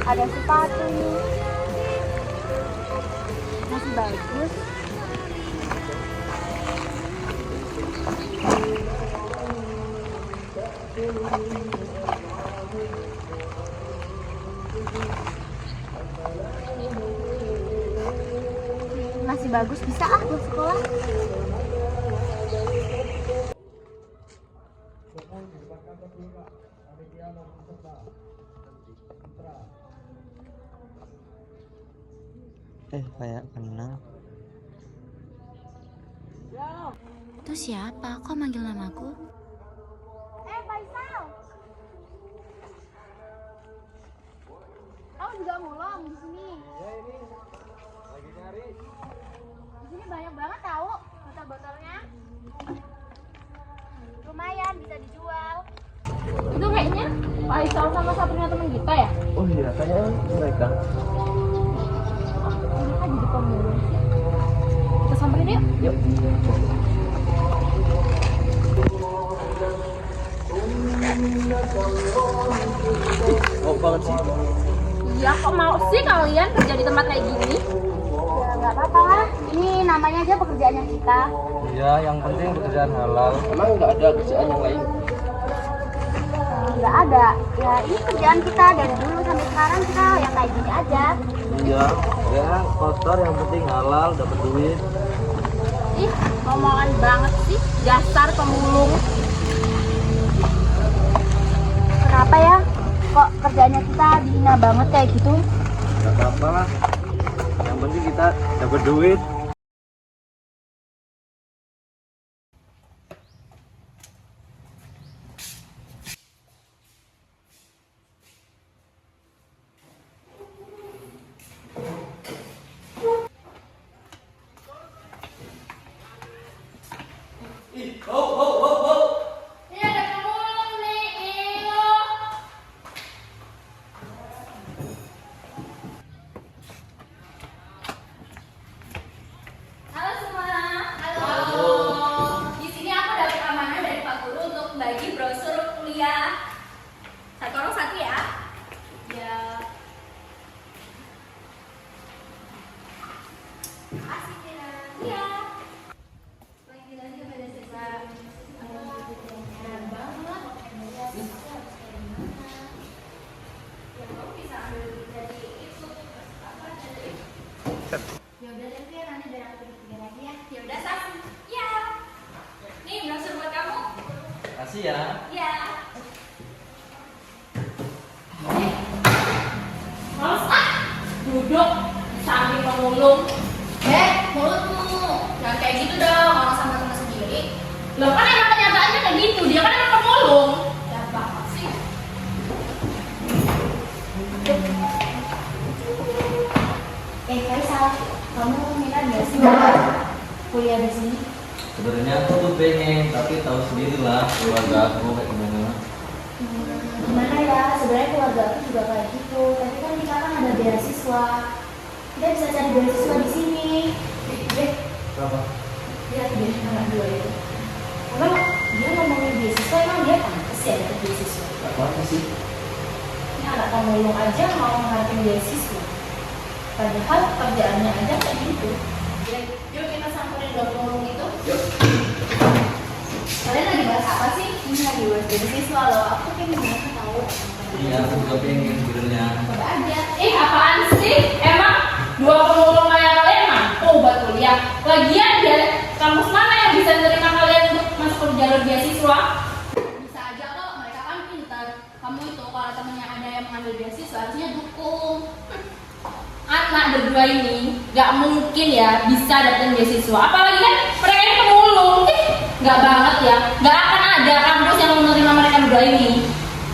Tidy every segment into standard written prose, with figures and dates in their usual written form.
Ada sepatu nih, masih bagus. Masih bagus, bisa buat sekolah. Kayak kenal. Itu siapa? Kok manggil namaku? Faisal, kamu juga mulung di sini? Ya ini lagi nyari. Di sini banyak banget tahu botol-botolnya. Lumayan bisa dijual. Itu kayaknya Faisal sama satunya teman kita ya? Oh iya, kayaknya mereka. Mereka jadi pemulung sih. Kita samperin yuk. Yuk. Oh banget sih. Iya, kok mau sih kalian kerja di tempat kayak gini? Ya nggak apa-apa lah. Ini namanya aja pekerjaannya kita. Iya, yang penting pekerjaan halal. Emang nggak ada kerjaan yang lain? Nggak ada. Ya ini kerjaan kita dari dulu sampai sekarang kita yang kayak gini aja. Iya, ya kotor yang penting halal, dapat duit. Ih, omongan banget sih, dasar pemulung. Kenapa ya? Kok kerjanya kita dihina banget kayak gitu? Nggak apa-apa lah. Yang penting kita dapat duit. Ini ada pemulung nih, lo. Halo semua. Halo. Di sini aku dapat amanah dari Pak Guru untuk bagi brosur kuliah. Satu orang satu ya. Ya. Asik ya. Iya. Lagi-lagi pada sisa. Keren banget. Ya kamu bisa ambil dari itu. Apa dari? Ya udah deh, Fir, nanti biar aku bikin lagi ya. Ya udah, Saf. Ya. Nih brosur buat kamu. Kasih ya. Ya. Males ah, duduk samping pemulung. Mulutmu jangan kayak gitu dong, orang sama teman sendiri. Loh kan emang kenyataannya kayak gitu, dia kan emang pemulung. Ya banget sih. Faisal, kamu minat nggak sih kuliah di sini? Sebenarnya aku tuh pengen, tapi tahu sendiri lah keluarga aku kayak gimana. Gimana ya, sebenarnya keluarga aku juga kayak gitu. Tapi kan kita kan ada beasiswa. Kita bisa cari beasiswa di sini. Berapa? Lihat deh anak dua itu. Emang dia ngomongin beasiswa, emang dia pantas ya dapet beasiswa? Apa sih? Ini anak pemulung aja mau ngarepin beasiswa. Padahal kerjaannya aja kayak gitu. Yuk kita samperin dua pemulung itu. Yuk. Kalian lagi bahas apa sih? Ini lagi bahas beasiswa loh. Aku pengen banget tahu. Iya, aku juga pengen sebenarnya. Coba aja. Apaan sih? Emang dua pemulung kayak kalian mampu buat kuliah? Lagian dia kampus mana yang bisa menerima kalian untuk masuk ke jalur beasiswa? Bisa aja kok, mereka kan pintar. Kamu itu kalau temennya ada yang mengambil beasiswa harusnya dukung. Anak berdua ini nggak mungkin ya bisa dapetin beasiswa. Apalagi kan mereka ini pemulung. Nggak banget ya. Nggak akan ada kampus yang menerima mereka berdua ini.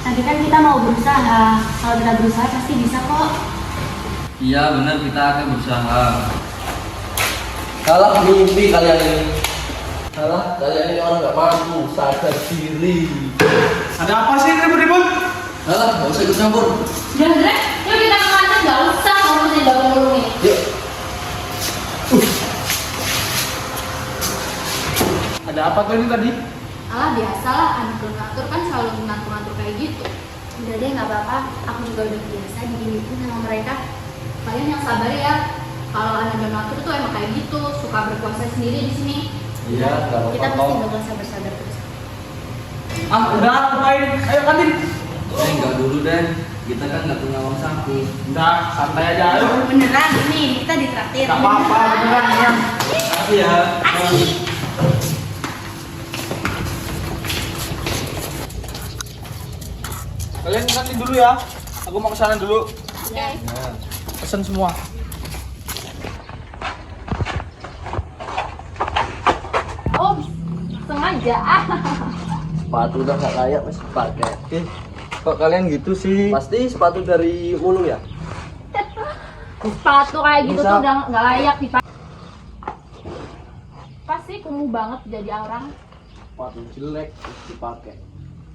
Tapi kan kita mau berusaha. Kalau kita berusaha pasti bisa kok. Iya benar, kita akan berusaha. Salah mimpi kalian ini. Salah, kalian ini orang nggak mampu, sadar diri. Ada apa sih ribut-ribut? Salah, nggak usah ikut campur. Sudah, Dre, yuk kita ke kantin, nggak usah ngurusin dua pemulung ini. Yuk. Ada apa tuh ini tadi? Alah biasalah, anak donatur kan selalu ngatur-ngatur kayak gitu. Udah deh, nggak apa-apa. Aku juga udah biasa diginiin sama mereka. Kalian yang sabar ya. Kalau anak donatur tuh emang kayak gitu, suka berkuasa sendiri di sini. Iya, nggak Kita apa-apa. pasti bakal sabar-sabar terus. Ah, udah ngapain? Ayo kantin. Enggak dulu deh. Kita kan nggak punya uang saku. Udah, santai aja. Ayo. Beneran nih, kita ditraktir. Gak apa-apa, beneran ya. Makasih ya. Asik. Kalian kantin dulu ya. Aku mau kesana dulu. Oke. Pesen semua. Oh, sengaja. Sepatu udah nggak layak masih pakai. Kok kalian gitu sih? Pasti sepatu dari Mulung ya? Sepatu kayak gitu Bisa. tuh udah nggak layak dipakai. Pasti kumuh banget jadi orang. Sepatu jelek terus dipakai.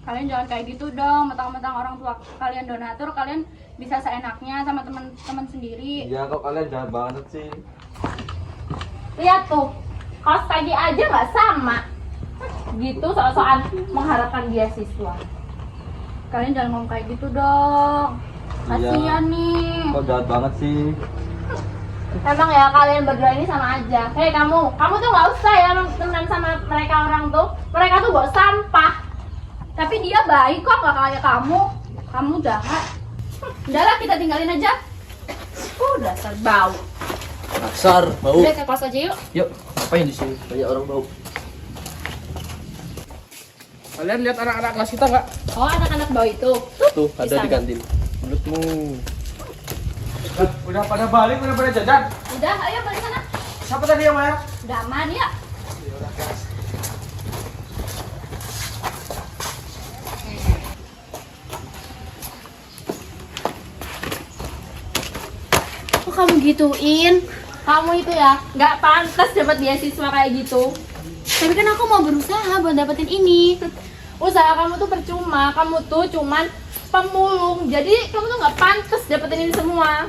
Kalian jangan kayak gitu dong, mentang-mentang orang tua kalian donatur, kalian bisa seenaknya sama teman-teman sendiri. Iya kok kalian jahat banget sih. Lihat tuh, kaos kaki aja nggak sama. Gitu soal-soal mengharapkan beasiswa. Kalian jangan ngomong kayak gitu dong. Kasihan nih. Kok jahat banget sih? Emang ya kalian berdua ini sama aja. Hei kamu tuh nggak usah ya temenan sama mereka orang tuh. Mereka tuh bawa sampah. Tapi dia baik kok, nggak kayak kamu. Kamu jahat. Udahlah, kita tinggalin aja. Dasar bau. Kasar, bau. Udah ke kelas aja yuk. Yuk, ngapain di sini? Banyak orang bau. Kalian lihat anak-anak kelas kita nggak? Oh anak-anak bau itu. Tuh, ada di kantin. Mulutmu. Udah pada balik, udah pada jajan. Udah, ayo balik sana. Siapa tadi yang bayar? Udah aman ya. Kok kamu gituin? Kamu itu ya nggak pantas dapat beasiswa kayak gitu. Tapi kan aku mau berusaha buat dapetin ini. Usaha kamu tuh percuma. Kamu tuh cuman pemulung. Jadi kamu tuh nggak pantas dapetin ini semua.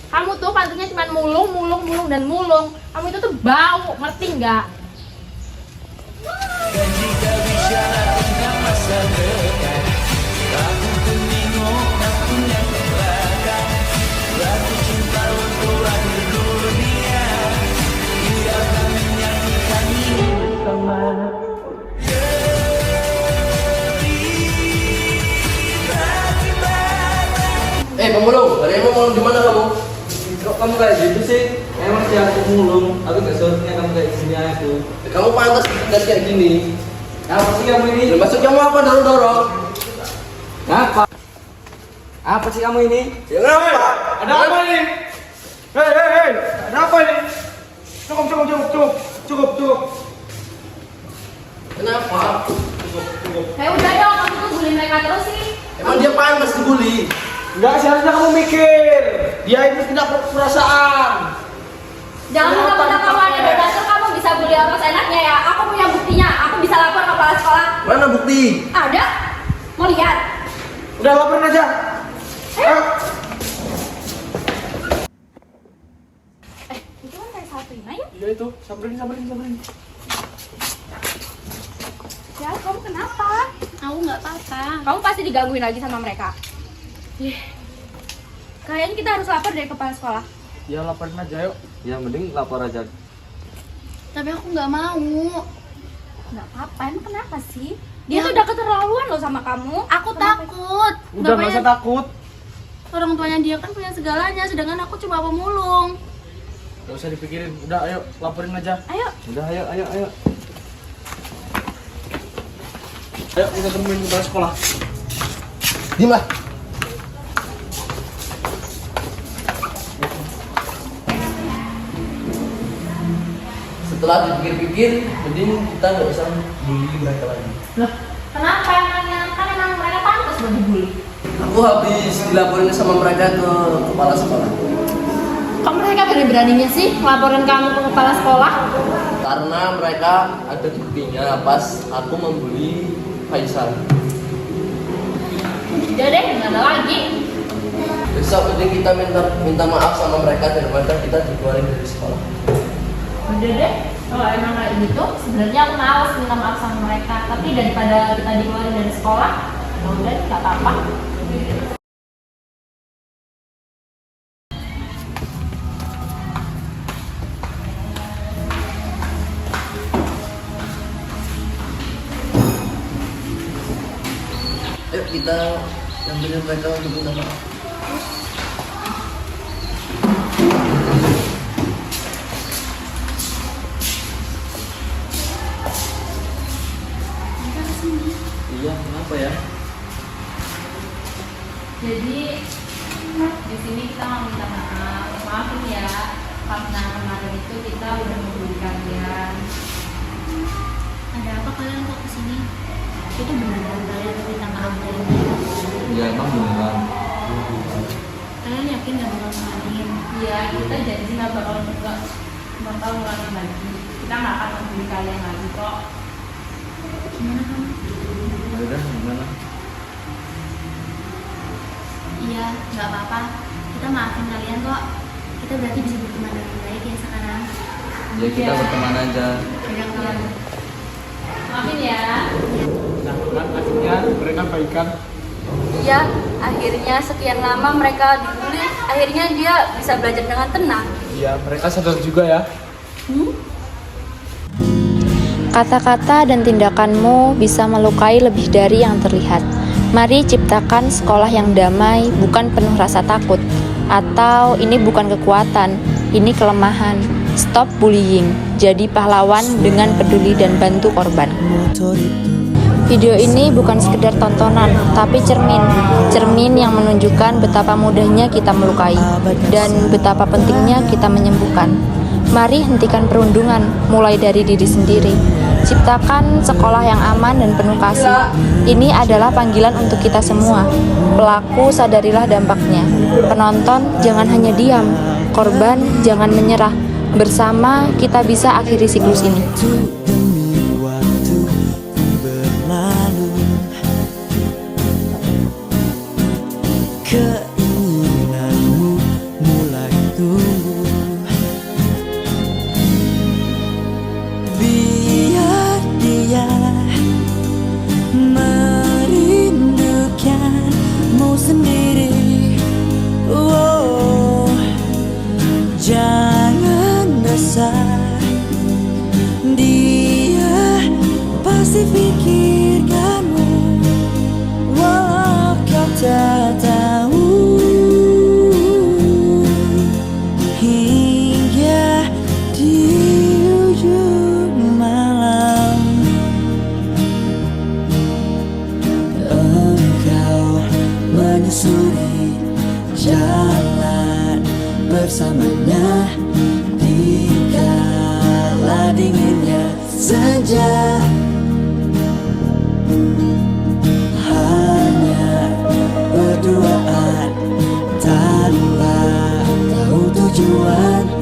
Kamu tuh pantasnya cuman mulung dan mulung. Kamu itu tuh bau, ngerti nggak? Pemulung, hari ini mau di mana kamu? Kok kamu kayak gitu sih? Emang sih aku mulung, aku gak seharusnya kamu kayak gini aku. Kamu pantas dan kayak gini. Apa sih kamu ini? Maksud kamu apa dorong-dorong? Apa? Apa sih kamu ini? Ya ngapa? Ada apa ini? Hei, ada apa ini? Cukup. Kenapa? Kayak udah dong, kamu tuh bully mereka terus sih. Emang dia pantas dibully? Enggak, seharusnya kamu mikir. Dia itu tidak perasaan. Jangan mentang-mentang kamu ada donatur, kamu bisa bully orang seenaknya ya. Aku punya buktinya, aku bisa lapor ke kepala sekolah. Mana bukti? Ada? Mau lihat? Udah laporin aja. Ayo. Itu kan kayak Sabrina ya? Iya itu, samperin. Ya, kamu kenapa? Aku nggak apa-apa. Kamu pasti digangguin lagi sama mereka. Kayaknya kita harus lapor dari kepala sekolah. Ya laporin aja yuk. Ya mending lapor aja. Tapi aku nggak mau. Nggak apa-apa, emang kenapa sih? Ya. Dia tuh udah keterlaluan loh sama kamu. Aku takut. Udah nggak usah takut. Orang tuanya dia kan punya segalanya, sedangkan aku cuma pemulung. Gak usah dipikirin. Udah, ayo laporin aja. Ayo. Udah ayo. Ayo kita temuin kepala sekolah. Diam lah. Setelah dipikir-pikir, mending kita nggak usah bully mereka lagi. Loh, kenapa emangnya? Kan emang mereka pantas buat dibully. Aku habis dilaporin sama mereka ke kepala sekolah. Kok mereka berani-beraninya sih ngelaporin kamu ke kepala sekolah? Karena mereka ada buktinya pas aku membuli Faisal. Udah deh, nggak ada lagi. Besok mending kita minta maaf sama mereka daripada kita dikeluarin dari sekolah. Udah deh, kalau emang kayak gitu, sebenarnya aku males minta maaf sama mereka. Tapi daripada kita dikeluarin dari sekolah, Ya udah, nggak apa-apa. Ayo kita ambilin mereka untuk minta maaf. Iya, kenapa ya? Jadi di sini kita mau minta maaf, maafin ya karena kemarin itu kita udah membuli kalian. Ada apa kalian kok kesini? Itu beneran kalian minta maaf dari mereka? Ya emang beneran. Kalian yakin gak bakal ngalamin? Iya, kita janji nggak bakal ngulangin lagi. Kita nggak akan membuli kalian lagi kok. Gimana kamu? Ya udah, gimana? Iya, nggak apa-apa. Kita maafin kalian kok. Kita berarti bisa berteman dengan baik ya sekarang. Ya kita Iya. berteman aja. Udah kawan. Maafin ya. Nah, kan akhirnya mereka baikan. Ya, akhirnya sekian lama mereka dibully, akhirnya dia bisa belajar dengan tenang. Iya, mereka sadar juga ya. Kata-kata dan tindakanmu bisa melukai lebih dari yang terlihat. Mari ciptakan sekolah yang damai, bukan penuh rasa takut. Atau ini bukan kekuatan, ini kelemahan. Stop bullying, jadi pahlawan dengan peduli dan bantu korban. Video ini bukan sekedar tontonan, tapi cermin yang menunjukkan betapa mudahnya kita melukai dan betapa pentingnya kita menyembuhkan. Mari hentikan perundungan, mulai dari diri sendiri. Ciptakan sekolah yang aman dan penuh kasih. Ini adalah panggilan untuk kita semua. Pelaku, sadarilah dampaknya. Penonton, jangan hanya diam. Korban, jangan menyerah. Bersama, kita bisa akhiri siklus ini. Demi waktu berlalu, keinginanmu mulai tumbuh. Biar dia merindukanmu sendiri. Oh, jangan dasar, dia pasti pikirkanmu, walau kau tak tahu. Hingga di ujung malam, engkau menyusuri jalan bersamanya di kala dinginnya senja. Hanya berduaan tanpa tahu tujuan.